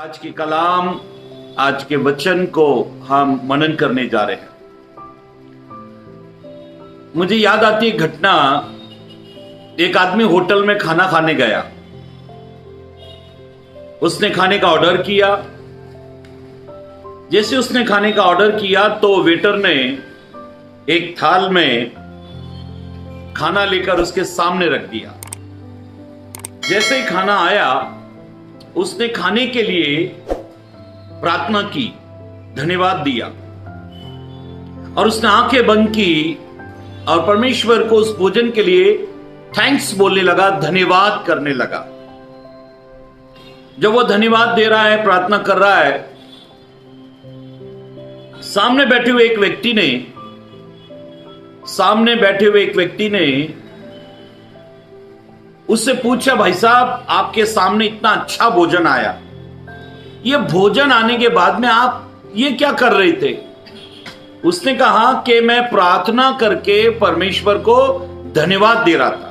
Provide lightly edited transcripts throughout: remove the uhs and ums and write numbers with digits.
आज के कलाम, आज के वचन को हम मनन करने जा रहे हैं। मुझे याद आती है घटना, एक आदमी होटल में खाना खाने गया। उसने खाने का ऑर्डर किया। जैसे उसने खाने का ऑर्डर किया तो वेटर ने एक थाल में खाना लेकर उसके सामने रख दिया। जैसे ही खाना आया, उसने खाने के लिए प्रार्थना की, धन्यवाद दिया और उसने आंखें बंद की और परमेश्वर को उस भोजन के लिए थैंक्स बोलने लगा, धन्यवाद करने लगा। जब वो धन्यवाद दे रहा है, प्रार्थना कर रहा है, सामने बैठे हुए एक व्यक्ति ने उससे पूछा, भाई साहब, आपके सामने इतना अच्छा भोजन आया, ये भोजन आने के बाद में आप ये क्या कर रहे थे? उसने कहा कि मैं प्रार्थना करके परमेश्वर को धन्यवाद दे रहा था।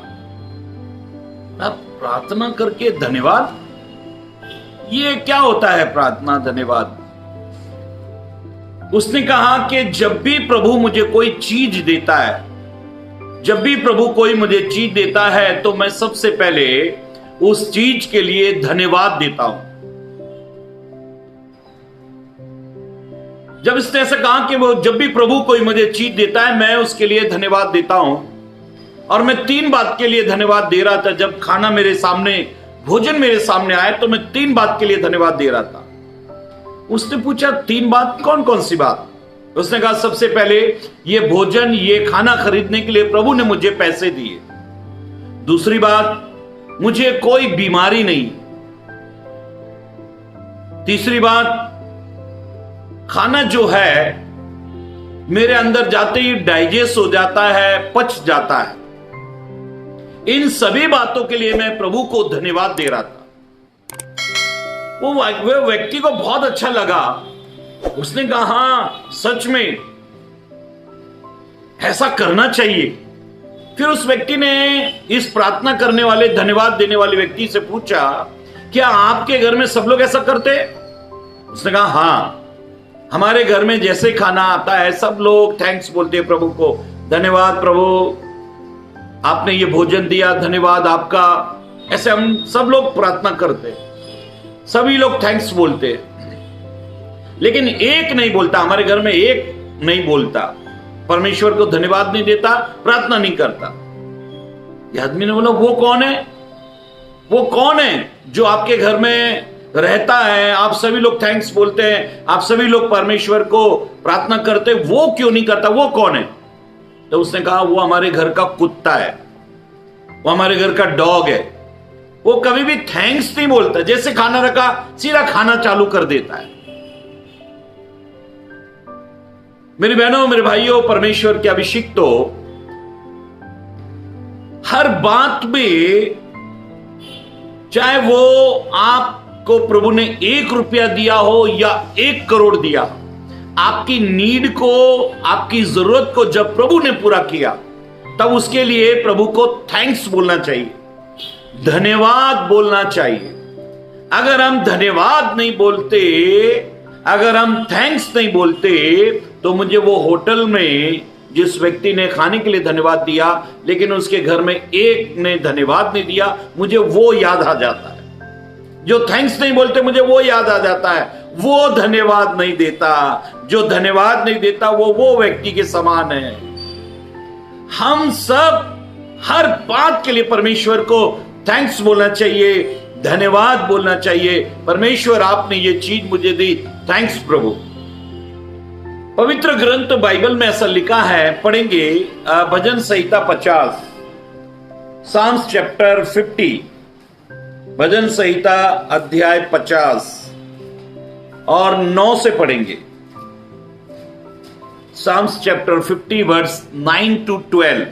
अब प्रार्थना करके धन्यवाद, ये क्या होता है प्रार्थना धन्यवाद? उसने कहा कि जब भी प्रभु मुझे कोई चीज देता है, जब भी प्रभु कोई मुझे चीज देता है, तो मैं सबसे पहले उस चीज के लिए धन्यवाद देता हूं। जब इसने ऐसा कहा कि वो जब भी प्रभु कोई मुझे चीज देता है, मैं उसके लिए धन्यवाद देता हूं, और मैं 3 बात के लिए धन्यवाद दे रहा था। जब खाना मेरे सामने, भोजन मेरे सामने आया, तो मैं 3 बात के लिए धन्यवाद दे रहा था। उसने पूछा, 3 बात? कौन कौन सी बात? उसने कहा, सबसे पहले ये भोजन, ये खाना खरीदने के लिए प्रभु ने मुझे पैसे दिए। दूसरी बात, मुझे कोई बीमारी नहीं। तीसरी बात, खाना जो है मेरे अंदर जाते ही डाइजेस्ट हो जाता है, पच जाता है। इन सभी बातों के लिए मैं प्रभु को धन्यवाद दे रहा था। वो व्यक्ति को बहुत अच्छा लगा। उसने कहा, हाँ, सच में ऐसा करना चाहिए। फिर उस व्यक्ति ने इस प्रार्थना करने वाले, धन्यवाद देने वाले व्यक्ति से पूछा, क्या आपके घर में सब लोग ऐसा करते? उसने कहा, हाँ, हमारे घर में जैसे खाना आता है, सब लोग थैंक्स बोलते हैं प्रभु को, धन्यवाद प्रभु, आपने ये भोजन दिया, धन्यवाद आपका। ऐसे हम सब लोग प्रार्थना करते, सभी लोग थैंक्स बोलते। लेकिन एक नहीं बोलता, हमारे घर में एक नहीं बोलता, परमेश्वर को धन्यवाद नहीं देता, प्रार्थना नहीं करता। ये आदमी ने बोला, वो कौन है? वो कौन है जो आपके घर में रहता है, आप सभी लोग थैंक्स बोलते हैं, आप सभी लोग परमेश्वर को प्रार्थना करते, वो क्यों नहीं करता? वो कौन है? तो उसने कहा, वो हमारे घर का कुत्ता है, वो हमारे घर का डॉग है। वो कभी भी थैंक्स नहीं बोलता, जैसे खाना रखा सीधा खाना चालू कर देता है। मेरी बहनों, मेरे भाइयों, परमेश्वर के अभिषिक्तो, हर बात में, चाहे वो आपको प्रभु ने 1 रुपया दिया हो या 1 करोड़ दिया, आपकी नीड को, आपकी जरूरत को जब प्रभु ने पूरा किया, तब उसके लिए प्रभु को थैंक्स बोलना चाहिए, धन्यवाद बोलना चाहिए। अगर हम धन्यवाद नहीं बोलते, अगर हम थैंक्स नहीं बोलते, तो मुझे वो होटल में जिस व्यक्ति ने खाने के लिए धन्यवाद दिया, लेकिन उसके घर में एक ने धन्यवाद नहीं दिया, मुझे वो याद आ जाता है। जो थैंक्स नहीं बोलते, मुझे वो याद आ जाता है, वो धन्यवाद नहीं देता। जो धन्यवाद नहीं देता, वो व्यक्ति के समान है। हम सब हर बात के लिए परमेश्वर को थैंक्स बोलना चाहिए, धन्यवाद बोलना चाहिए। परमेश्वर, आपने ये चीज मुझे दी, थैंक्स प्रभु। पवित्र ग्रंथ बाइबल में ऐसा लिखा है, पढ़ेंगे भजन संहिता 50, साम्स चैप्टर 50, भजन संहिता अध्याय 50 और 9 से पढ़ेंगे। Psalms chapter 50 verse 9 to 12।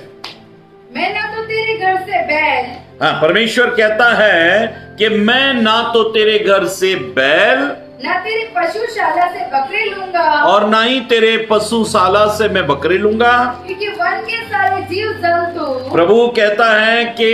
मैं ना तो तेरे घर से बैल, हाँ, परमेश्वर कहता है कि मैं ना तो तेरे घर से बैल, ना तेरे पशुशाला से बकरे लूंगा, और ना ही तेरे पशुशाला से मैं बकरे लूंगा, क्योंकि वन के सारे जीव जंतु, प्रभु कहता है कि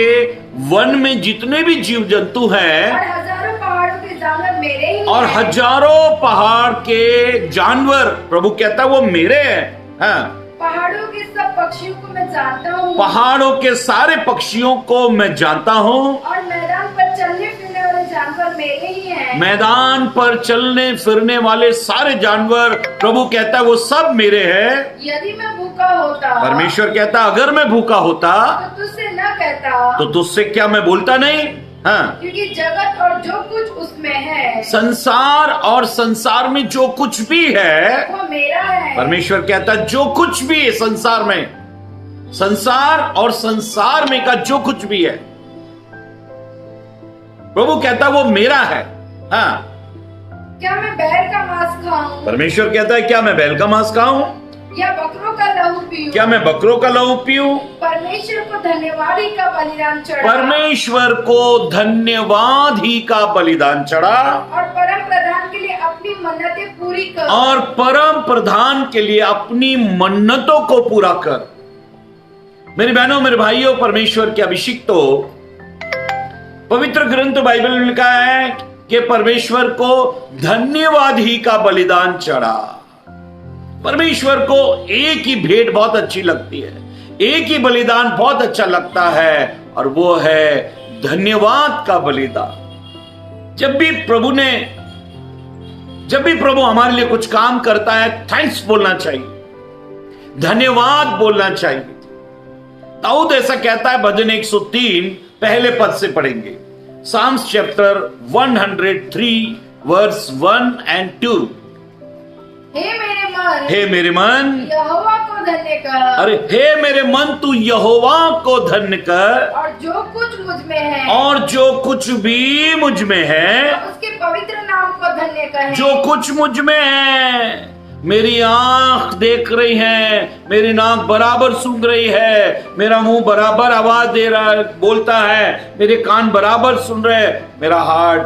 वन में जितने भी जीव जंतु हैं, और हजारों पहाड़ों के जानवर मेरे ही और हैं। हजारों पहाड़ के जानवर, प्रभु कहता है वो मेरे हैं। हाँ, पहाड़ों के सब पक्षियों को मैं जानता हूँ, पहाड़ों के सारे पक्षियों को मैं जानता हूँ, और मैदान पर चलने फिरने वाले जानवर मेरे ही हैं। मैदान पर चलने फिरने वाले सारे जानवर, प्रभु कहता है वो सब मेरे हैं। यदि मैं भूखा होता, परमेश्वर कहता अगर मैं भूखा होता तो तुझसे न कहता, तो तुझसे क्या मैं बोलता नहीं। हाँ, क्योंकि जगत और जो कुछ उसमें है संसार और संसार में जो कुछ भी है, वो मेरा है। परमेश्वर कहता है जो कुछ भी है संसार में, संसार और संसार में का जो कुछ भी है, प्रभु कहता है वो मेरा है। हाँ, क्या मैं बैल का मांस खाऊं, परमेश्वर कहता है क्या मैं बैल का मांस खाऊं, या बकरों का लहू पीऊं? क्या मैं बकरों का लहू पीऊं? परमेश्वर को धन्यवाद ही का बलिदान चढ़ा, परमेश्वर को धन्यवाद ही का बलिदान चढ़ा, और परम प्रधान के लिए अपनी मन्नतें पूरी कर, और परम प्रधान के लिए अपनी मन्नतों को पूरा कर। मेरी बहनों मेरे भाइयों, परमेश्वर के अभिषिक्तो, पवित्र ग्रंथ बाइबल में लिखा है कि परमेश्वर को धन्यवाद ही का बलिदान चढ़ा। परमेश्वर को एक ही भेंट बहुत अच्छी लगती है, एक ही बलिदान बहुत अच्छा लगता है, और वो है धन्यवाद का बलिदान। जब भी प्रभु हमारे लिए कुछ काम करता है, थैंक्स बोलना चाहिए, धन्यवाद बोलना चाहिए। दाऊद ऐसा कहता है, भजन 103 पहले पद से पढ़ेंगे, साम्स चैप्टर 103 वर्स 1 and 2। हे मेरे मन यहोवा को धन्य कर, अरे हे मेरे मन तू यहोवा को धन्य कर, और जो कुछ मुझ में है, और जो कुछ भी मुझ में है, उसके पवित्र नाम को धन्य कर। जो कुछ मुझ में है। मेरी आंख देख रही है, मेरी नाक बराबर सूंघ रही है, मेरा मुंह बराबर आवाज दे रहा है, बोलता है, मेरे कान बराबर सुन रहे हैं, मेरा हार्ट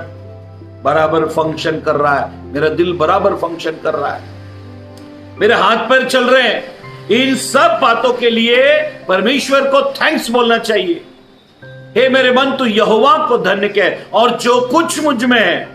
बराबर फंक्शन कर रहा है, मेरा दिल बराबर फंक्शन कर रहा है, मेरे हाथ पैर चल रहे हैं। इन सब बातों के लिए परमेश्वर को थैंक्स बोलना चाहिए। हे मेरे मन तू यहोवा को धन्य कह, और जो कुछ मुझ में है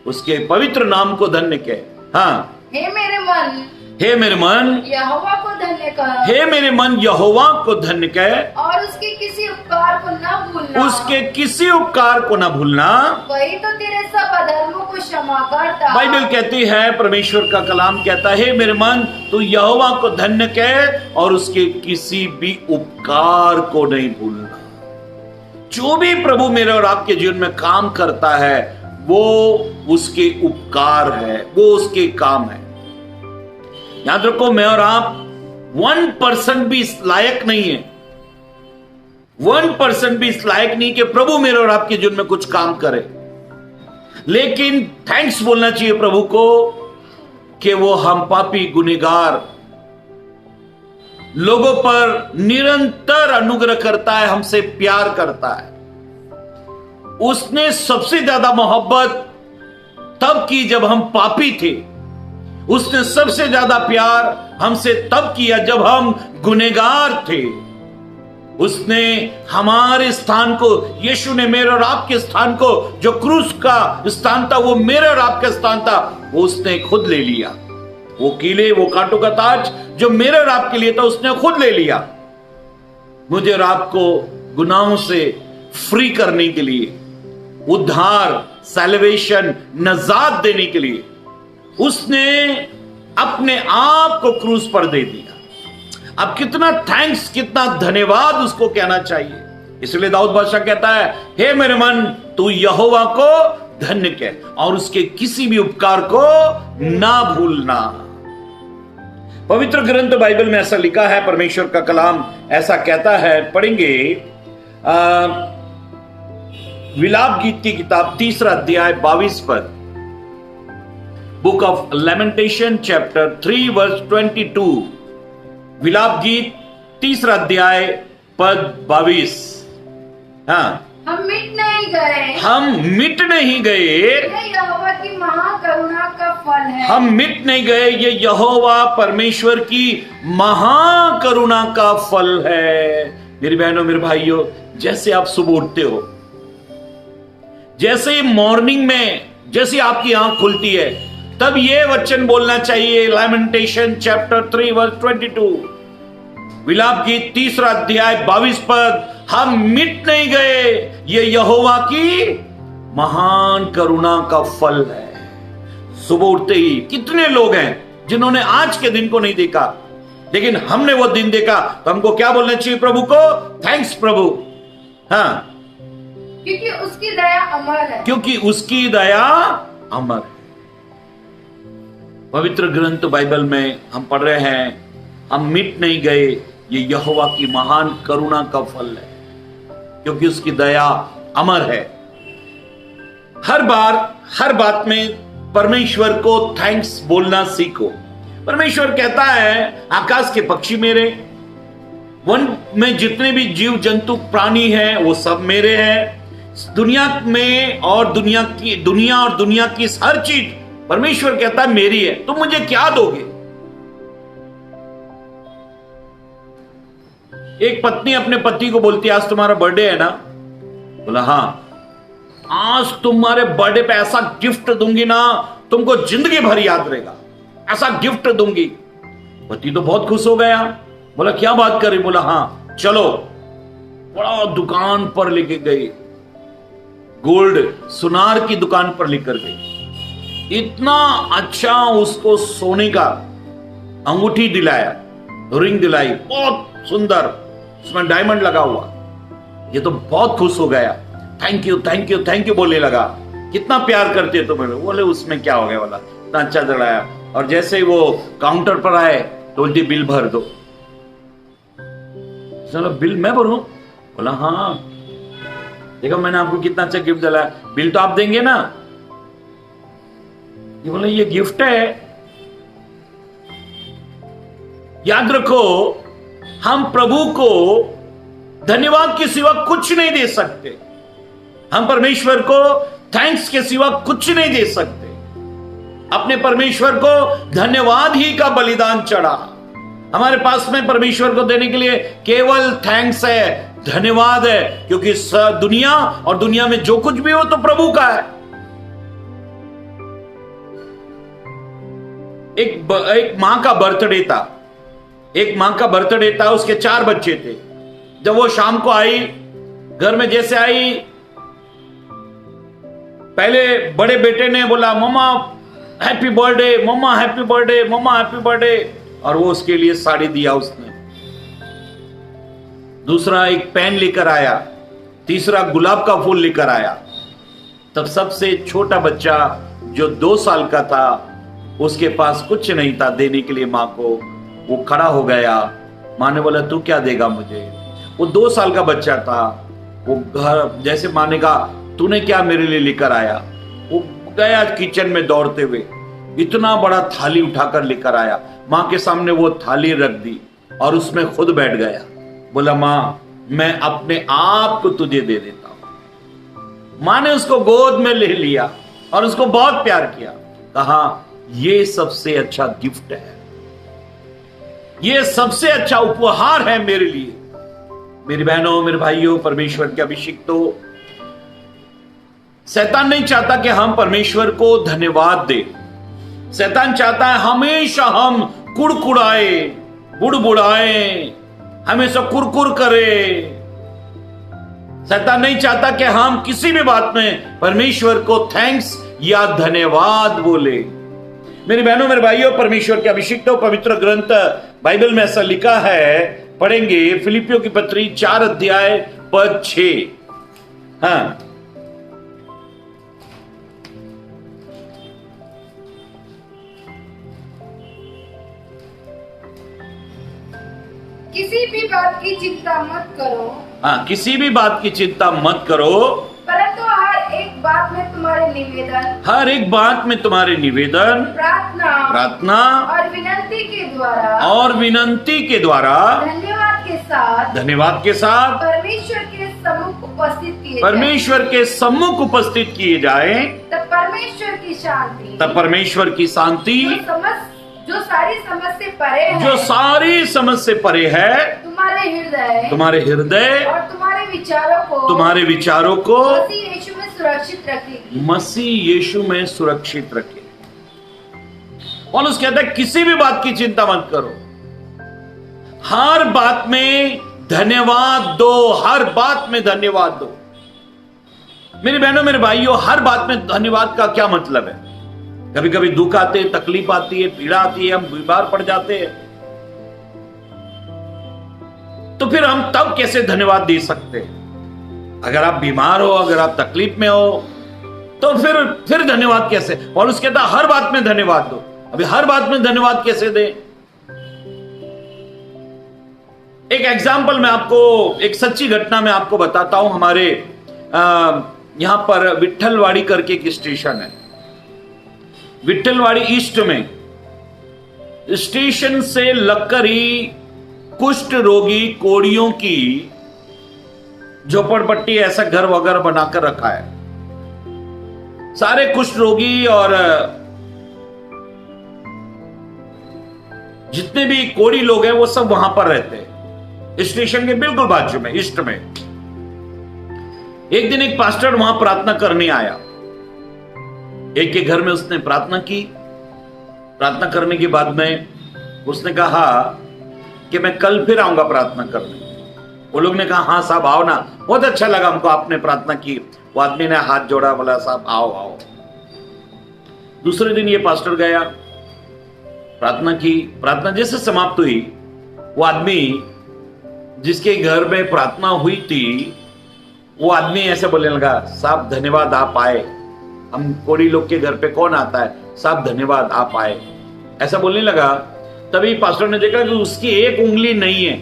उसके पवित्र नाम को धन्य कह। हाँ, हे मेरे मन यहोवा को धन्य कर, हे मेरे मन यहोवा को धन्य कह, और उसके किसी उपकार को न भूलना, उसके किसी उपकार को न भूलना, वही तो तेरे सब अधर्मों को क्षमा करता। बाइबल कहती है, परमेश्वर का कलाम कहता है, हे मेरे मन तू यहोवा को धन्य कह, और उसके किसी भी उपकार को नहीं भूलना। जो भी प्रभु मेरे और आपके जीवन में काम करता है, वो उसके उपकार है, वो उसके काम है। याद रखो, मैं और आप 1% भी इस लायक नहीं है, 1% भी इस लायक नहीं कि प्रभु मेरे और आपके जीवन में कुछ काम करे, लेकिन थैंक्स बोलना चाहिए प्रभु को कि वो हम पापी गुनहगार लोगों पर निरंतर अनुग्रह करता है, हमसे प्यार करता है। उसने सबसे ज्यादा मोहब्बत तब की जब हम पापी थे, उसने सबसे ज्यादा प्यार हमसे तब किया जब हम गुनहगार थे। उसने हमारे स्थान को, यीशु ने मेरे और आपके स्थान को, जो क्रूस का स्थान था वो मेरे और आपका स्थान था, वो उसने खुद ले लिया। वो कीले, वो कांटों का ताज जो मेरे और आपके लिए था, उसने खुद ले लिया। मुझे और आपको गुनाहों से फ्री करने के लिए, उद्धार, सैल्वेशन, नजात देने के लिए उसने अपने आप को क्रूस पर दे दिया। अब कितना थैंक्स, कितना धन्यवाद उसको कहना चाहिए। इसलिए दाऊद बादशाह कहता है, हे मेरे मन तू यहोवा को धन्य कह, और उसके किसी भी उपकार को ना भूलना। पवित्र ग्रंथ बाइबल में ऐसा लिखा है, परमेश्वर का कलाम ऐसा कहता है, पढ़ेंगे विलाप गीत की किताब 3 अध्याय 22 पद, book of Lamentation chapter 3 verse 22। विलाप गीत 3 अध्याय पद 22। हाँ, हम मिट नहीं गए, हम मिट नहीं गए, यह यहोवा की महाकरुणा का फल है। हम मिट नहीं गए, ये यहोवा परमेश्वर की महाकरुणा का फल है। मेरी बहनों मेरे भाइयों, जैसे आप सुबह उठते हो, जैसे मॉर्निंग में जैसी आपकी आंख खुलती है, तब ये वचन बोलना चाहिए। लैमेंटेशन चैप्टर 3 वर्स 22, विलाप गीत 3 अध्याय 22 पद, हम मिट नहीं गए, ये यहोवा की महान करुणा का फल है। सुबह उठते ही कितने लोग हैं जिन्होंने आज के दिन को नहीं देखा, लेकिन हमने वो दिन देखा, तो हमको क्या बोलना चाहिए प्रभु को? थैंक्स प्रभु। हाँ, क्योंकि उसकी दया अमर है। क्योंकि उसकी दया अमर है। पवित्र ग्रंथ बाइबल में हम पढ़ रहे हैं, हम मिट नहीं गए, ये यहोवा की महान करुणा का फल है, क्योंकि उसकी दया अमर है। हर बार हर बात में परमेश्वर को थैंक्स बोलना सीखो। परमेश्वर कहता है, आकाश के पक्षी मेरे, वन में जितने भी जीव जंतु प्राणी हैं वो सब मेरे हैं। दुनिया में और दुनिया की हर चीज परमेश्वर कहता है मेरी है, तुम मुझे क्या दोगे? एक पत्नी अपने पति को बोलती है, आज तुम्हारा बर्थडे है ना? बोला हाँ। आज तुम्हारे बर्थडे पे ऐसा गिफ्ट दूंगी ना, तुमको जिंदगी भर याद रहेगा, ऐसा गिफ्ट दूंगी। पति तो बहुत खुश हो गया, बोला क्या बात कर रही? बोला हाँ चलो। बड़ा दुकान पर लेके गई, गोल्ड सुनार की दुकान पर लेकर गई। इतना अच्छा उसको सोने का अंगूठी दिलाया, रिंग दिलाई, बहुत सुंदर, उसमें डायमंड लगा हुआ। ये तो बहुत खुश हो गया, thank you thank you thank you बोलने लगा। कितना प्यार करते हो तुम्हें? बोले उसमें क्या हो गया? बोला इतना अच्छा चढ़ाया। और जैसे ही वो काउंटर पर आए तो बोलती बिल भर दो। चलो बिल मैं भरूं? बोला हाँ, देखो मैंने आपको कितना अच्छा गिफ्ट दिलाया, बिल तो आप देंगे ना? ये बोले ये गिफ्ट है। याद रखो, हम प्रभु को धन्यवाद के सिवा कुछ नहीं दे सकते। हम परमेश्वर को थैंक्स के सिवा कुछ नहीं दे सकते। अपने परमेश्वर को धन्यवाद ही का बलिदान चढ़ा। हमारे पास में परमेश्वर को देने के लिए केवल थैंक्स है, धन्यवाद है, क्योंकि दुनिया और दुनिया में जो कुछ भी हो तो प्रभु का है। एक मां का बर्थडे था, एक मां का बर्थडे था, उसके 4 बच्चे थे। जब वो शाम को आई, घर में जैसे आई, पहले बड़े बेटे ने बोला मम्मा हैप्पी बर्थडे, मम्मा हैप्पी बर्थडे, मम्मा हैप्पी बर्थडे, और वो उसके लिए साड़ी दिया उसने। दूसरा एक पेन लेकर आया, तीसरा गुलाब का फूल लेकर आया। तब सबसे छोटा बच्चा जो 2 साल का था, उसके पास कुछ नहीं था देने के लिए मां को। वो खड़ा हो गया, मां ने बोला तू क्या देगा मुझे? वो 2 साल का बच्चा था। वो घर जैसे मां ने कहा तूने क्या मेरे लिए लेकर आया? वो गया किचन में दौड़ते हुए, इतना बड़ा थाली उठाकर लेकर आया, मां के सामने वो थाली रख दी और उसमें खुद बैठ गया। बोला मां मैं अपने आप को तुझे दे देता हूं। मां ने उसको गोद में ले लिया और उसको बहुत प्यार किया। कहा ये सबसे अच्छा गिफ्ट है, ये सबसे अच्छा उपहार है मेरे लिए। मेरी बहनों, मेरे भाइयों, परमेश्वर के अभिषिक्तों, शैतान नहीं चाहता कि हम परमेश्वर को धन्यवाद दें। शैतान चाहता है हमेशा हम कुड़कुड़ाए, बुड़बुड़ाए, हमेशा कुरकुर करे। शैतान नहीं चाहता कि हम किसी भी बात में परमेश्वर को थैंक्स या धन्यवाद बोले। मेरी बहनों, मेरे भाइयों, परमेश्वर के अभिषिक्तों, पवित्र ग्रंथ बाइबल में ऐसा लिखा है, पढ़ेंगे फिलिपियों की पत्री 4 अध्याय पद 6। हाँ, किसी भी बात की चिंता मत करो। हाँ, किसी भी बात की चिंता मत करो, परंतु हर एक बात में तुम्हारे निवेदन, हर एक बात में तुम्हारे निवेदन, प्रार्थना और विनती के द्वारा धन्यवाद के साथ परमेश्वर के सम्मुख उपस्थित किए जाए। तब परमेश्वर की शांति जो सारी समझ से परे है, तुम्हारे हृदय और तुम्हारे विचारों को मसीह यीशु में सुरक्षित रखेगी। मसीह यीशु में सुरक्षित रखे। पौलुस कहता है किसी भी बात की चिंता मत करो, हर बात में धन्यवाद दो, हर बात में धन्यवाद दो। मेरी बहनों मेरे भाइयों, हर बात में धन्यवाद का क्या मतलब है? कभी कभी दुख आते हैं, तकलीफ आती है, पीड़ा आती है, हम बीमार पड़ जाते हैं, तो फिर हम तब कैसे धन्यवाद दे सकते हैं? अगर आप बीमार हो, अगर आप तकलीफ में हो, तो फिर धन्यवाद कैसे? और उसके कहता हर बात में धन्यवाद दो। अभी हर बात में धन्यवाद कैसे दें? एक एग्जाम्पल मैं आपको, एक सच्ची घटना मैं आपको बताता हूं। हमारे यहां पर विट्ठलवाड़ी करके एक स्टेशन है, विट्ठलवाड़ी ईस्ट में। स्टेशन से लगकर ही कुष्ठ रोगी कोड़ियों की झोपड़पट्टी, ऐसा घर वगैरह बनाकर रखा है। सारे कुष्ठ रोगी और जितने भी कोड़ी लोग हैं वो सब वहां पर रहते हैं, स्टेशन के बिल्कुल बाजू में, ईस्ट में। एक दिन एक पास्टर वहां प्रार्थना करने आया। एक के घर में उसने प्रार्थना की। प्रार्थना करने के बाद में उसने कहा कि मैं कल फिर आऊंगा प्रार्थना करने। वो लोग ने कहा हाँ साहब आओ ना, बहुत अच्छा लगा हमको आपने प्रार्थना की। वो आदमी ने हाथ जोड़ा, बोला साहब आओ आओ। दूसरे दिन ये पास्टर गया, प्रार्थना की। प्रार्थना जैसे समाप्त हुई, वो आदमी जिसके घर में प्रार्थना हुई थी, वो आदमी ऐसे बोलने लगा, साहब धन्यवाद आप आए, हम कोड़ी लोग के घर पे कौन आता है, साहब धन्यवाद आप आए, ऐसा बोलने लगा। तभी पास्टर ने देखा कि उसकी एक उंगली नहीं है,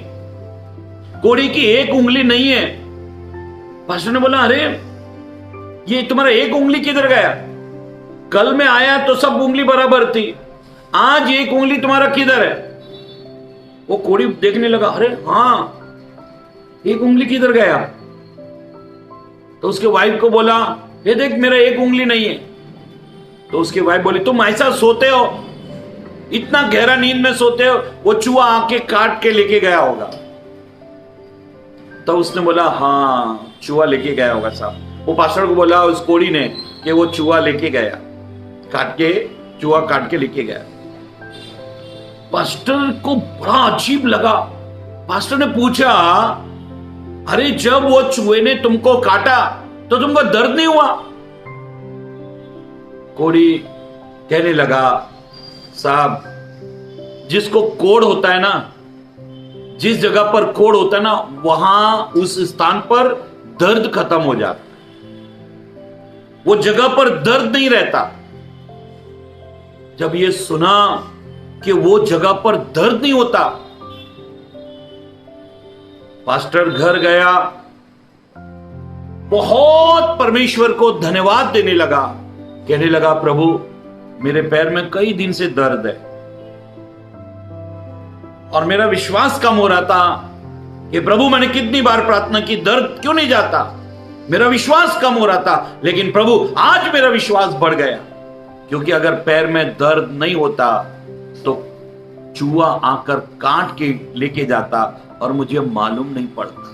कोड़ी की एक उंगली नहीं है। पास्टर ने बोला अरे ये तुम्हारा एक उंगली किधर गया? कल मैं आया तो सब उंगली बराबर थी, आज एक उंगली तुम्हारा किधर है? वो कोड़ी देखने लगा, अरे हाँ एक उंगली किधर गया? तो उसके वाइफ को बोला ये देख मेरा एक उंगली नहीं है। तो उसकी वाइफ बोली तुम ऐसा सोते हो, इतना गहरा नींद में सोते हो, वो चूहा आके काट के लेके गया होगा। तो उसने बोला हाँ चूहा लेके गया होगा साहब। वो पास्टर को बोला उस कोड़ी ने कि वो चूहा लेके गया, चूहा काट के लेके गया। पास्टर को बड़ा अजीब लगा। पास्टर ने पूछा अरे जब वो चूहे ने तुमको काटा तो तुमको दर्द नहीं हुआ? कोड़ी कहने लगा साहब जिसको कोड़ होता है ना, जिस जगह पर कोड़ होता है ना, वहां उस स्थान पर दर्द खत्म हो जाता, वो जगह पर दर्द नहीं रहता। जब ये सुना कि वो जगह पर दर्द नहीं होता, पास्टर घर गया, बहुत परमेश्वर को धन्यवाद देने लगा। कहने लगा प्रभु मेरे पैर में कई दिन से दर्द है और मेरा विश्वास कम हो रहा था कि प्रभु मैंने कितनी बार प्रार्थना की, दर्द क्यों नहीं जाता? मेरा विश्वास कम हो रहा था, लेकिन प्रभु आज मेरा विश्वास बढ़ गया, क्योंकि अगर पैर में दर्द नहीं होता तो चूहा आकर काट के लेके जाता और मुझे मालूम नहीं पड़ता।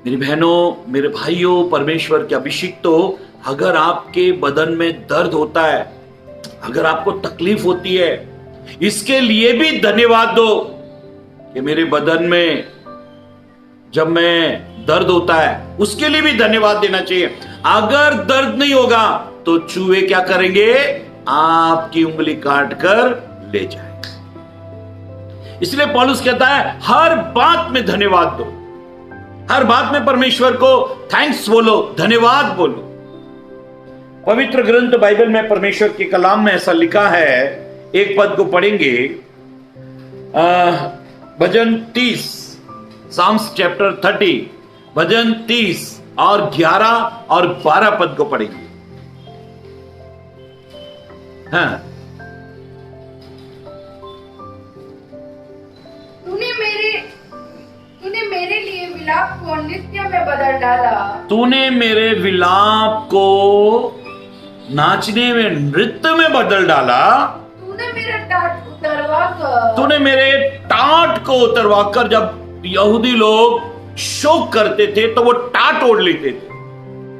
मेरी बहनों मेरे भाइयों, परमेश्वर के अभिषिक्तों, अगर आपके बदन में दर्द होता है, अगर आपको तकलीफ होती है, इसके लिए भी धन्यवाद दो कि मेरे बदन में जब मैं दर्द होता है उसके लिए भी धन्यवाद देना चाहिए। अगर दर्द नहीं होगा तो चूहे क्या करेंगे? आपकी उंगली काट कर ले जाएंगे। इसलिए पौलुस कहता है हर बात में धन्यवाद दो, हर बात में परमेश्वर को थैंक्स बोलो, धन्यवाद बोलो। पवित्र ग्रंथ बाइबल में परमेश्वर के कलाम में ऐसा लिखा है, एक पद को पढ़ेंगे, भजन 30, साम्स चैप्टर 30, भजन 30 और 11 और 12 पद को पढ़ेंगे। हाँ, तूने मेरे लिए विलाप को नृत्य में बदल डाला। तूने मेरे विलाप को नाचने में, नृत्य में बदल डाला। तूने मेरा टाट उतरवा कर, तूने मेरे टाट को उतरवा कर, जब यहूदी लोग शोक करते थे तो वो टाट ओढ़ लेते थे,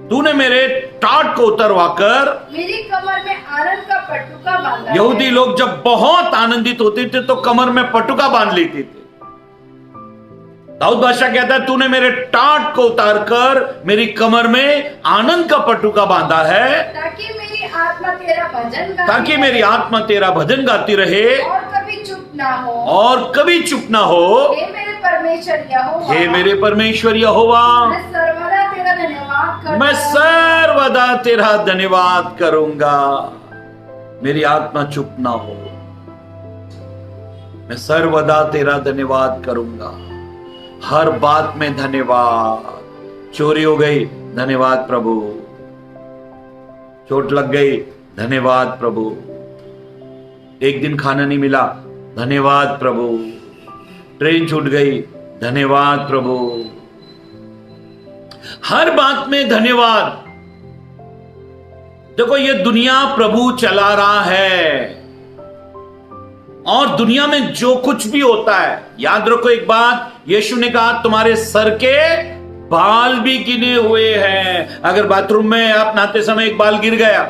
तूने मेरे टाट को उतरवाकर मेरी कमर में आनंद का पटुका बांधा यहूदी है। लोग जब बहुत आनंदित होते थे तो कमर में पटुका बांध लेते थे। दाऊद बादशाह कहता है तूने मेरे टाट को उतारकर मेरी कमर में आनंद का पटुका बांधा है, ताकि मेरी आत्मा तेरा भजन गाती ताकि रहे मेरी आत्मा तेरा भजन गाती रहे और कभी चुप ना हो। और कभी चुप ना हो। हे मेरे परमेश्वर यहोवा, हे मेरे परमेश्वर यहोवा, मैं सर्वदा तेरा धन्यवाद करता मैं हूँ। सर्वदा तेरा धन्यवाद करूंगा। मेरी आत्मा चुप ना हो, मैं सर्वदा तेरा धन्यवाद करूंगा। हर बात में धन्यवाद। चोरी हो गई, धन्यवाद प्रभु। चोट लग गई, धन्यवाद प्रभु। एक दिन खाना नहीं मिला, धन्यवाद प्रभु। ट्रेन छूट गई, धन्यवाद प्रभु। हर बात में धन्यवाद। देखो ये दुनिया प्रभु चला रहा है और दुनिया में जो कुछ भी होता है, याद रखो एक बात, यीशु ने कहा तुम्हारे सर के बाल भी गिने हुए हैं। अगर बाथरूम में आप नहाते समय एक बाल गिर गया,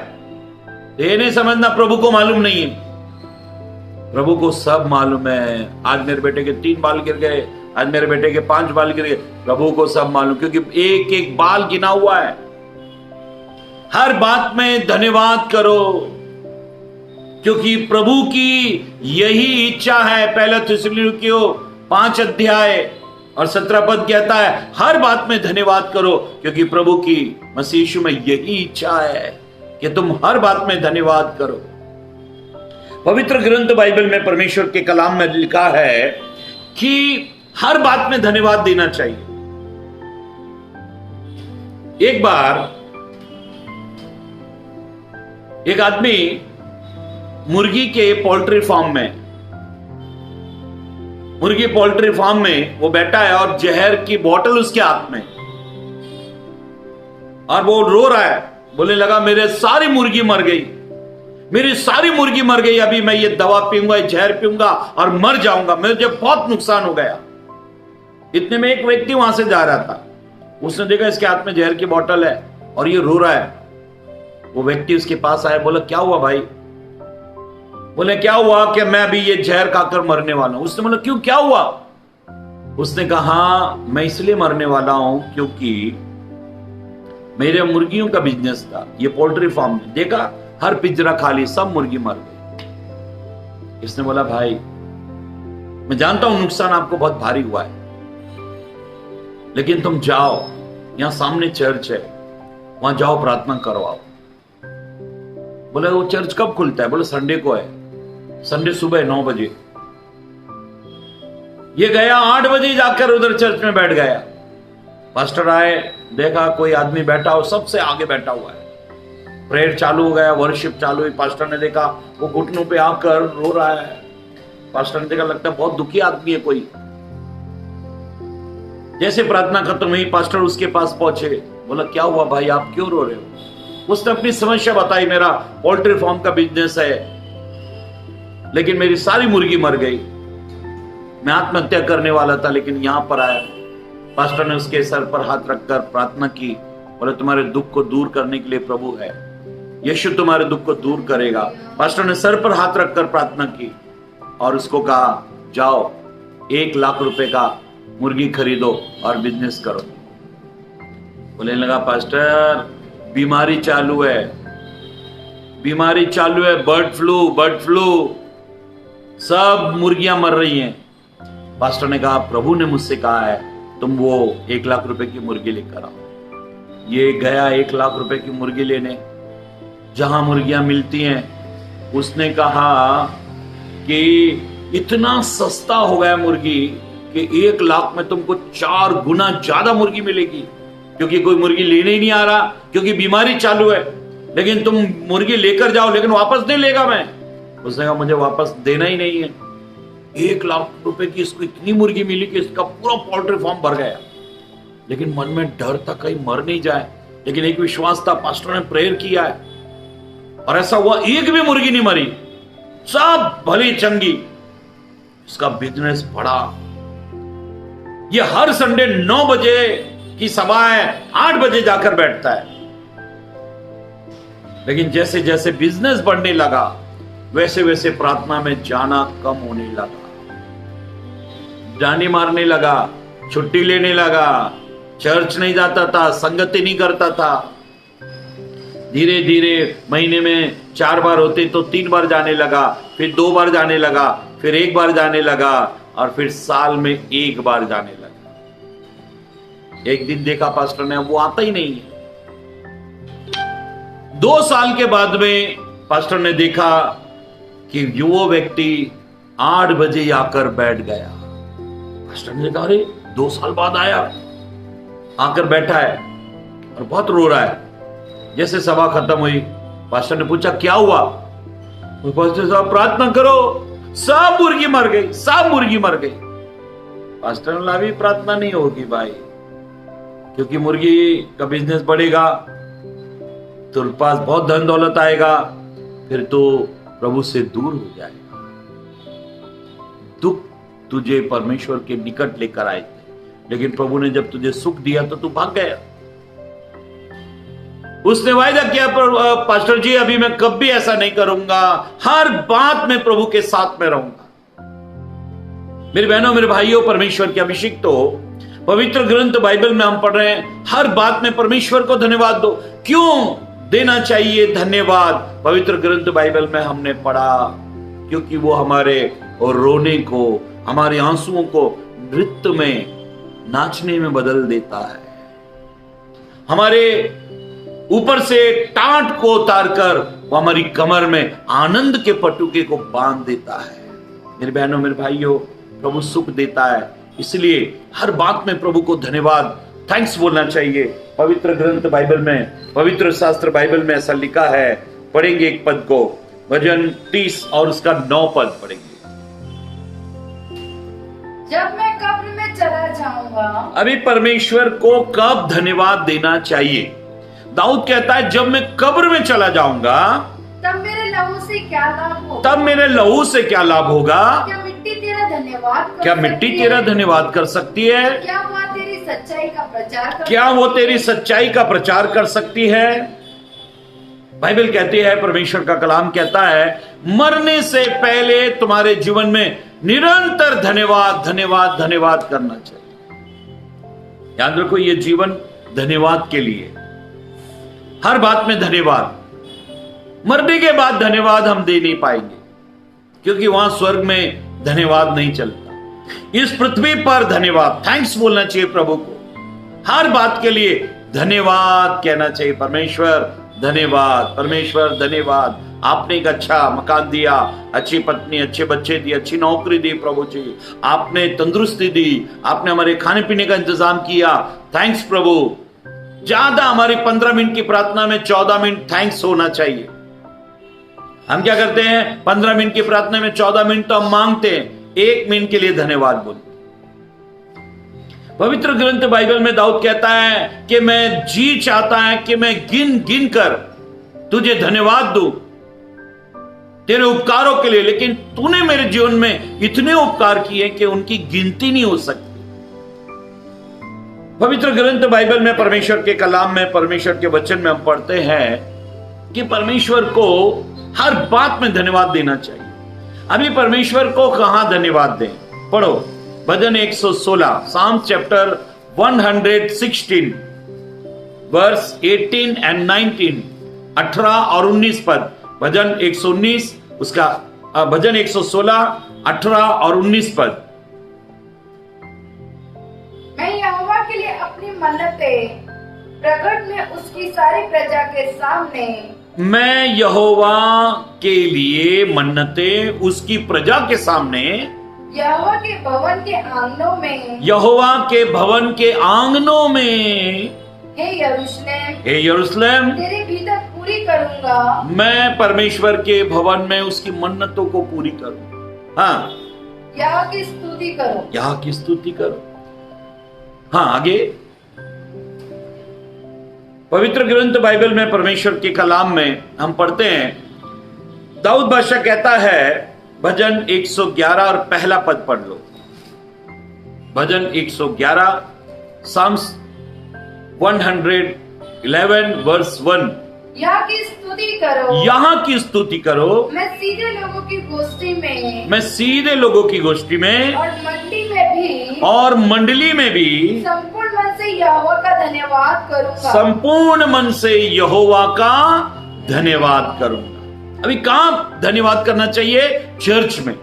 ये नहीं समझना प्रभु को मालूम नहीं है। प्रभु को सब मालूम है। आज मेरे बेटे के 3 बाल गिर गए, आज मेरे बेटे के 5 बाल गिर गए, प्रभु को सब मालूम, क्योंकि एक एक बाल गिना हुआ है। हर बात में धन्यवाद करो, क्योंकि प्रभु की यही इच्छा है। पहला थिस्सलुनीकियों 5 अध्याय और 17 पद कहता है हर बात में धन्यवाद करो, क्योंकि प्रभु की मसीह यीशु में यही इच्छा है कि तुम हर बात में धन्यवाद करो। पवित्र ग्रंथ बाइबल में परमेश्वर के कलाम में लिखा है कि हर बात में धन्यवाद देना चाहिए। एक बार एक आदमी मुर्गी के पोल्ट्री फार्म में वो बैठा है और जहर की बोतल उसके हाथ में, और वो रो रहा है। बोले लगा मेरे सारी मुर्गी मर गई, मेरी सारी मुर्गी मर गई, अभी मैं ये दवा पीऊंगा, ये जहर पीऊंगा और मर जाऊंगा, मुझे बहुत नुकसान हो गया। इतने में एक व्यक्ति वहां से जा रहा था, उसने देखा इसके हाथ में जहर की बोतल है और ये रो रहा है। वो व्यक्ति उसके पास आया, बोला क्या हुआ भाई? बोले क्या हुआ कि मैं अभी ये जहर खाकर मरने वाला हूं। उसने बोला क्यों, क्या हुआ? उसने कहा मैं इसलिए मरने वाला हूं क्योंकि मेरे मुर्गियों का बिजनेस था, ये पोल्ट्री फार्म, देखा हर पिंजरा खाली, सब मुर्गी मर गई। इसने बोला भाई मैं जानता हूं नुकसान आपको बहुत भारी हुआ है, लेकिन तुम जाओ, यहां सामने चर्च है, वहां जाओ प्रार्थना करवाओ। बोले वो चर्च कब खुलता है? बोले संडे को है, संडे सुबह 9 बजे। ये गया 8 बजे जाकर उधर चर्च में बैठ गया। पास्टर आए, देखा कोई आदमी बैठा हो, सबसे आगे बैठा हुआ है। प्रेयर चालू हो गया, वर्शिप चालू हुई। पास्टर ने देखा वो घुटनों पे आकर रो रहा है। पास्टर ने देखा लगता है बहुत दुखी आदमी है कोई। जैसे प्रार्थना खत्म हुई, पास्टर उसके पास पहुंचे। बोला क्या हुआ भाई, आप क्यों रो रहे हो? उसने अपनी समस्या बताई, मेरा पोल्ट्री फार्म का बिजनेस है, लेकिन मेरी सारी मुर्गी मर गई, मैं आत्महत्या करने वाला था, लेकिन यहां पर आया। पास्टर ने उसके सर पर हाथ रखकर प्रार्थना की। बोले तुम्हारे दुख को दूर करने के लिए प्रभु है, यीशु तुम्हारे दुख को दूर करेगा। पास्टर ने सर पर हाथ रखकर प्रार्थना की और उसको कहा जाओ 1 लाख रुपए का मुर्गी खरीदो और बिजनेस करो। बोले लगा पास्टर बीमारी चालू है, बीमारी चालू है, बर्ड फ्लू, सब मुर्गियां मर रही हैं। पास्टर ने कहा प्रभु ने मुझसे कहा है तुम वो 1 लाख रुपए की मुर्गी लेकर आओ। ये गया 1 लाख रुपए की मुर्गी लेने, जहां मुर्गियां मिलती हैं। उसने कहा कि इतना सस्ता हो गया मुर्गी कि 1 लाख में तुमको 4 गुना ज्यादा मुर्गी मिलेगी, क्योंकि कोई मुर्गी लेने ही नहीं आ रहा, क्योंकि बीमारी चालू है। लेकिन तुम मुर्गी लेकर जाओ, लेकिन वापस नहीं लेगा मैं। उसने कहा मुझे वापस देना ही नहीं है। 1 लाख रुपए की इसको इतनी मुर्गी मिली कि इसका पूरा पोल्ट्री फार्म भर गया। लेकिन मन में डर था कहीं मर नहीं जाए, लेकिन एक विश्वास था, पास्टर ने प्रेयर किया है और ऐसा हुआ, एक भी मुर्गी नहीं मरी, सब भली चंगी। इसका बिजनेस बढ़ा। ये हर संडे 9 बजे की सभा है, 8 बजे जाकर बैठता है। लेकिन जैसे जैसे बिजनेस बढ़ने लगा वैसे वैसे प्रार्थना में जाना कम होने लगा, जाने मारने लगा, छुट्टी लेने लगा, चर्च नहीं जाता था, संगति नहीं करता था। धीरे धीरे महीने में 4 बार होते तो 3 बार जाने लगा, फिर 2 बार जाने लगा, फिर 1 बार जाने लगा और फिर साल में 1 बार जाने लगा। एक दिन देखा पास्टर ने वो आता ही नहीं है। 2 साल के बाद में पास्टर ने देखा कि वो व्यक्ति 8 बजे आकर बैठ गया। पास्टर ने कहा अरे 2 साल बाद आया, आकर बैठा है और बहुत रो रहा है। जैसे सभा खत्म हुई पास्टर ने पूछा क्या हुआ? तो पास्टर साहब प्रार्थना करो, सब मुर्गी मर गई, सब मुर्गी मर गई। पास्टर ने बोला अभी प्रार्थना नहीं होगी भाई, क्योंकि मुर्गी का बिजनेस बढ़ेगा, तेरे पास बहुत धन दौलत आएगा, फिर तो प्रभु से दूर हो जाएगा। दुख तुझे परमेश्वर के निकट लेकर आए थे, लेकिन प्रभु ने जब तुझे सुख दिया तो तू भाग गया। उसने वायदा किया पास्टर जी अभी मैं कभी ऐसा नहीं करूंगा, हर बात में प्रभु के साथ में रहूंगा। मेरे बहनों मेरे भाइयों, परमेश्वर के अभिषिक्त हो, पवित्र ग्रंथ बाइबल में हम पढ़ रहे हैं हर बात में परमेश्वर को धन्यवाद दो। क्यों देना चाहिए धन्यवाद? पवित्र ग्रंथ बाइबल में हमने पढ़ा क्योंकि वो हमारे और रोने को, हमारे आंसुओं को नृत्य में, नाचने में बदल देता है। हमारे ऊपर से टाट को उतारकर वो हमारी कमर में आनंद के पटुके को बांध देता है। मेरे बहनों मेरे भाइयों, प्रभु सुख देता है, इसलिए हर बात में प्रभु को धन्यवाद, थैंक्स बोलना चाहिए। पवित्र ग्रंथ बाइबल में, पवित्र शास्त्र बाइबल में ऐसा लिखा है। पढ़ेंगे एक पद को, भजन 30 और उसका 9 पद पढ़ेंगे। जब मैं कब्र में चला जाऊंगा। अभी परमेश्वर को कब धन्यवाद देना चाहिए? दाऊद कहता है जब मैं कब्र में चला जाऊंगा तब मेरे लहू से क्या लाभ होगा? तब मेरे लहू से क्या लाभ होगा? क्या मिट्टी तेरा धन्यवाद कर क्या सकती मिट्टी है? तेरा धन्यवाद कर सकती है? क्या वह तेरी सच्चाई का प्रचार कर क्या वो तेरी सच्चाई का प्रचार कर सकती है? बाइबल कहती है, परमेश्वर का कलाम कहता है, मरने से पहले तुम्हारे जीवन में निरंतर धन्यवाद धन्यवाद धन्यवाद करना चाहिए। याद रखो ये जीवन धन्यवाद के लिए, हर बात में धन्यवाद। मरने के बाद धन्यवाद हम दे नहीं पाएंगे, क्योंकि वहां स्वर्ग में धन्यवाद नहीं चलता। इस पृथ्वी पर धन्यवाद, थैंक्स बोलना चाहिए प्रभु को। हर बात के लिए धन्यवाद कहना चाहिए। परमेश्वर धन्यवाद, परमेश्वर धन्यवाद, आपने एक अच्छा मकान दिया, अच्छी पत्नी, अच्छे बच्चे दिए, अच्छी नौकरी दी प्रभु जी, आपने तंदुरुस्ती दी, आपने हमारे खाने पीने का इंतजाम किया, थैंक्स प्रभु। ज्यादा हमारी 15 मिनट की प्रार्थना में 14 मिनट थैंक्स होना चाहिए। हम क्या करते हैं? 15 मिनट की प्रार्थना में 14 मिनट तो हम मांगते हैं, 1 मिनट के लिए धन्यवाद बोलते। पवित्र ग्रंथ बाइबल में दाऊद कहता है कि मैं जी चाहता है कि मैं गिन गिन कर तुझे धन्यवाद दूं तेरे उपकारों के लिए, लेकिन तूने मेरे जीवन में इतने उपकार किए कि उनकी गिनती नहीं हो सकती। पवित्र ग्रंथ बाइबल में, परमेश्वर के कलाम में, परमेश्वर के वचन में हम पढ़ते हैं कि परमेश्वर को हर बात में धन्यवाद देना चाहिए। अभी परमेश्वर को कहां धन्यवाद दें? पढ़ो भजन 116, साम्स चैप्टर 116 वर्स 18 एंड 19, 18 और 19 पद। भजन 119 उसका भजन 116, 18 और 19 पद। मैं यहोवा के लिए अपनी मन्नतें प्रकट में उसकी सारी प्रजा के सामने, मैं यहोवा के लिए मन्नतें उसकी प्रजा के सामने, यहोवा के भवन के आंगनों में, यहोवा के भवन के आंगनों में, हे यरूशलेम, हे यरूशलेम, तेरे भीतर पूरी करूंगा। मैं परमेश्वर के भवन में उसकी मन्नतों को पूरी करूं। हाँ, यहोवा की स्तुति करो, यहोवा की स्तुति करो। हाँ, आगे पवित्र ग्रंथ बाइबल में, परमेश्वर के कलाम में हम पढ़ते हैं, दाऊद बादशाह कहता है, भजन 111 और पहला पद पढ़ लो। भजन 111, साम्स 111 वर्स 1। यहाँ की स्तुति करो। यहाँ की स्तुति करो। मैं सीधे लोगों की गोष्ठी में, मैं सीधे लोगों की गोष्ठी में और मंडी में भी, और मंडली में भी संपूर्ण मन से यहोवा का धन्यवाद करूंगा। संपूर्ण मन से यहोवा का धन्यवाद करूंगा। अभी कहाँ धन्यवाद करना चाहिए? चर्च में।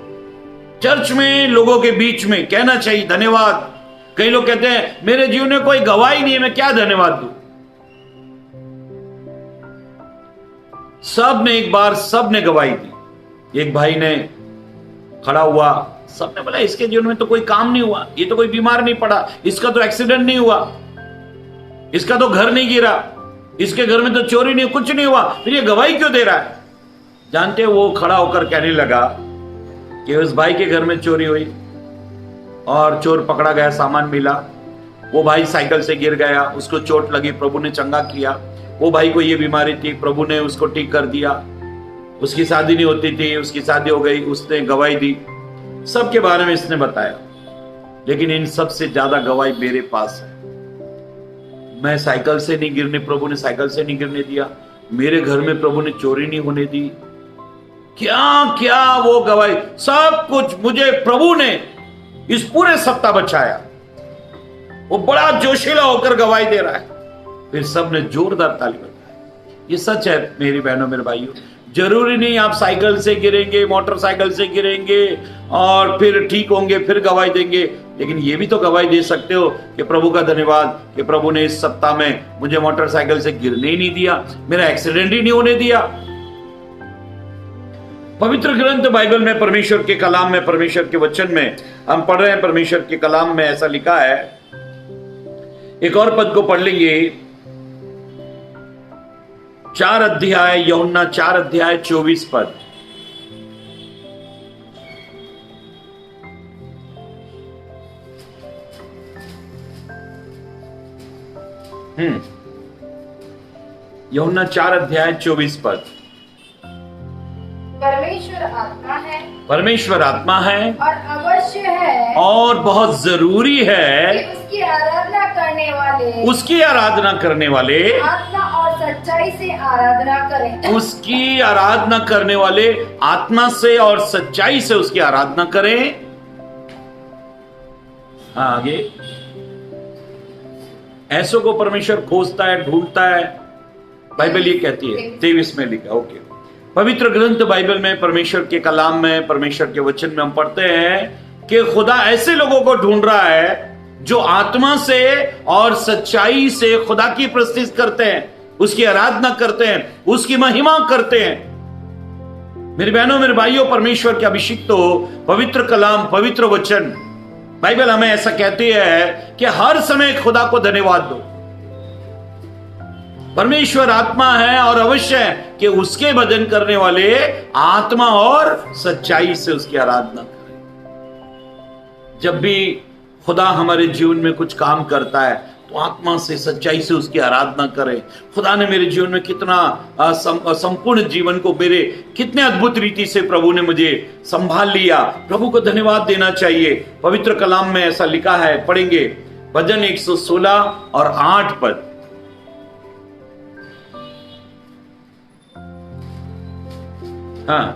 चर्च में लोगों के बीच में कहना चाहिए धन्यवाद। कई लोग कहते हैं मेरे जीवन में कोई गवाही नहीं है, मैं क्या धन्यवाद दूं? सब ने एक बार सब ने गवाही दी। एक भाई ने खड़ा हुआ, सबने बोला इसके जीवन में तो कोई काम नहीं हुआ, ये तो कोई बीमार नहीं पड़ा, इसका तो एक्सीडेंट नहीं हुआ, इसका तो घर नहीं गिरा, इसके घर में तो चोरी नहीं, कुछ नहीं हुआ, फिर ये गवाही क्यों दे रहा है? जानते हो वो खड़ा होकर कहने लगा कि उस भाई के घर में चोरी हुई और चोर पकड़ा गया, सामान मिला। वो भाई साइकिल से गिर गया, उसको चोट लगी, प्रभु ने चंगा किया। वो भाई को ये बीमारी थी, प्रभु ने उसको ठीक कर दिया। उसकी शादी नहीं होती थी, उसकी शादी हो गई, उसने गवाही दी। सबके बारे में इसने बताया, लेकिन इन सब से ज्यादा गवाही मेरे पास है। मैं साइकिल से नहीं गिरने, प्रभु ने साइकिल से नहीं गिरने दिया। मेरे घर में प्रभु ने चोरी नहीं होने दी। क्या क्या वो गवाही, सब कुछ मुझे प्रभु ने इस पूरे सप्ताह बचाया। वो बड़ा जोशीला होकर गवाही दे रहा है। फिर सबने जोरदार ताली बजाई। ये सच है मेरी बहनों मेरे भाइयों। जरूरी नहीं आप साइकिल से गिरेंगे, मोटरसाइकिल से गिरेंगे और फिर ठीक होंगे, फिर गवाही देंगे। लेकिन ये भी तो गवाही दे सकते हो कि प्रभु का धन्यवाद कि प्रभु ने इस सप्ताह में मुझे मोटरसाइकिल से गिरने ही नहीं दिया, मेरा एक्सीडेंट ही नहीं होने दिया। पवित्र ग्रंथ बाइबल में, परमेश्वर के कलाम में, परमेश्वर के वचन में हम पढ़ रहे हैं। परमेश्वर के कलाम में ऐसा लिखा है, एक और पद को पढ़ लेंगे। 4 अध्याय, यूहन्ना 4 अध्याय 24 पद। यूहन्ना 4 अध्याय 24 पद। परमेश्वर आत्मा है, परमेश्वर आत्मा है और अवश्य है, और बहुत जरूरी है कि उसकी आराधना करने वाले, उसकी आराधना करने वाले आत्मा और सच्चाई से आराधना करें। उसकी आराधना करने वाले आत्मा से और सच्चाई से उसकी आराधना करें। हाँ, आगे। ऐसों को परमेश्वर खोजता है, ढूंढता है, बाइबल ये कहती है। 23 में लिखा। ओके, पवित्र ग्रंथ बाइबल में, परमेश्वर के कलाम में, परमेश्वर के वचन में हम पढ़ते हैं कि खुदा ऐसे लोगों को ढूंढ रहा है जो आत्मा से और सच्चाई से खुदा की प्रस्तुति करते हैं, उसकी आराधना करते हैं, उसकी महिमा करते हैं। मेरी बहनों मेरे भाइयों, परमेश्वर के अभिषिक्त हो पवित्र कलाम, पवित्र वचन, बाइबल हमें ऐसा कहती है कि हर समय खुदा को धन्यवाद दो। परमेश्वर आत्मा है और अवश्य है कि उसके भजन करने वाले आत्मा और सच्चाई से उसकी आराधना करें। जब भी खुदा हमारे जीवन में कुछ काम करता है तो आत्मा से, सच्चाई से उसकी आराधना करें। खुदा ने मेरे जीवन में कितना संपूर्ण जीवन को मेरे कितने अद्भुत रीति से प्रभु ने मुझे संभाल लिया। प्रभु को धन्यवाद देना चाहिए। पवित्र कलाम में ऐसा लिखा है, पढ़ेंगे भजन 116 और 8 पद। हाँ,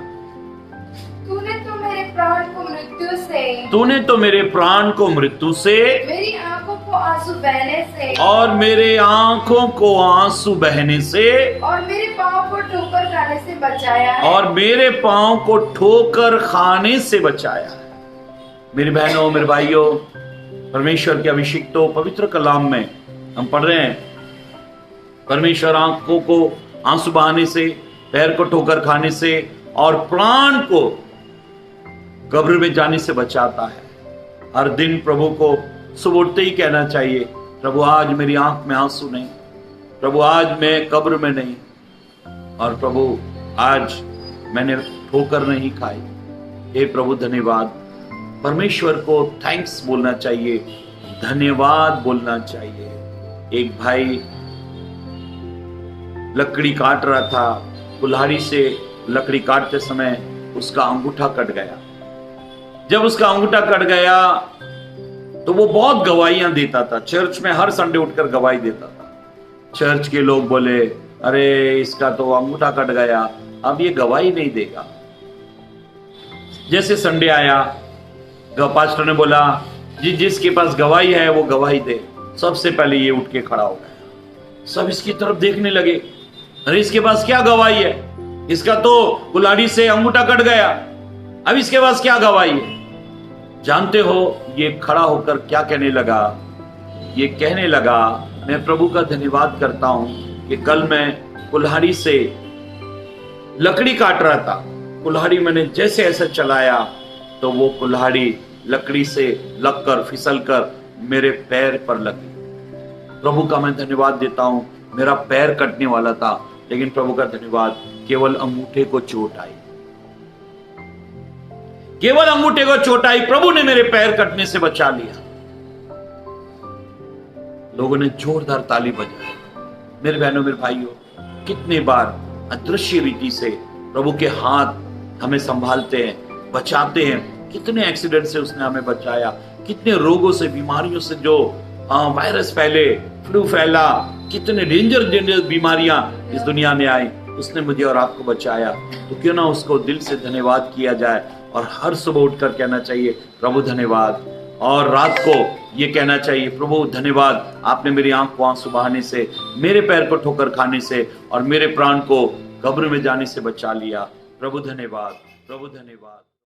तूने तो मेरे प्राण को मृत्यु से, तूने तो मेरे प्राण को मृत्यु से, मेरी आंखों को आंसू बहने से, और मेरे आंखों को आंसू बहने से, और मेरे पाँव को ठोकर खाने से बचाया है, और मेरे पाँव को ठोकर खाने से बचाया है। मेरी बहनों मेरे भाइयों, परमेश्वर के अभिषिक्तों, पवित्र कलाम में हम पढ़ रहे हैं, परमेश्वर आंखों को आंसू बहाने से, पैर को ठोकर खाने से और प्राण को कब्र में जाने से बचाता है। हर दिन प्रभु को सुबह उठते ही कहना चाहिए, प्रभु आज मेरी आंख में आंसू नहीं, प्रभु आज मैं कब्र में नहीं, और प्रभु आज मैंने ठोकर नहीं खाई। हे प्रभु धन्यवाद। परमेश्वर को थैंक्स बोलना चाहिए, धन्यवाद बोलना चाहिए। एक भाई लकड़ी काट रहा था, कुल्हाड़ी से लकड़ी काटते समय उसका अंगूठा कट गया। जब उसका अंगूठा कट गया तो वो बहुत गवाहियां देता था, चर्च में हर संडे उठकर गवाही देता था। चर्च के लोग बोले, अरे इसका तो अंगूठा कट गया, अब ये गवाही नहीं देगा। जैसे संडे आया, पास्टर ने बोला जी जिसके पास गवाही है वो गवाही दे। सबसे पहले ये उठ के खड़ा हो गया। सब इसकी तरफ देखने लगे, अरे इसके पास क्या गवाही है, इसका तो कुल्हाड़ी से अंगूठा कट गया, अब इसके पास क्या गवाही है। जानते हो ये खड़ा होकर क्या कहने लगा? ये कहने लगा, मैं प्रभु का धन्यवाद करता हूं कि कल मैं कुल्हाड़ी से लकड़ी काट रहा था, कुल्हाड़ी मैंने जैसे ऐसे चलाया तो वो कुल्हाड़ी लकड़ी से लगकर फिसलकर मेरे पैर पर लगी। प्रभु का मैं धन्यवाद देता हूं, मेरा पैर कटने वाला था लेकिन प्रभु का धन्यवाद केवल अंगूठे को चोट आई, केवल अंगूठे को चोट आई, प्रभु ने मेरे पैर कटने से बचा लिया। लोगों ने जोरदार ताली बजाई। मेरे बहनों मेरे भाइयों, कितने बार अदृश्य रीति से प्रभु के हाथ हमें संभालते हैं, बचाते हैं। कितने एक्सीडेंट से उसने हमें बचाया, कितने रोगों से, बीमारियों से, जो वायरस फैले, फ्लू फैला, कितने डेंजर बीमारियां इस दुनिया में आई, उसने मुझे और आपको बचाया। तो क्यों ना उसको दिल से धन्यवाद किया जाए और हर सुबह उठकर कहना चाहिए प्रभु धन्यवाद, और रात को ये कहना चाहिए प्रभु धन्यवाद, आपने मेरी आंख को आंसू बहाने से, मेरे पैर को ठोकर खाने से और मेरे प्राण को कब्र में जाने से बचा लिया। प्रभु धन्यवाद, प्रभु धन्यवाद।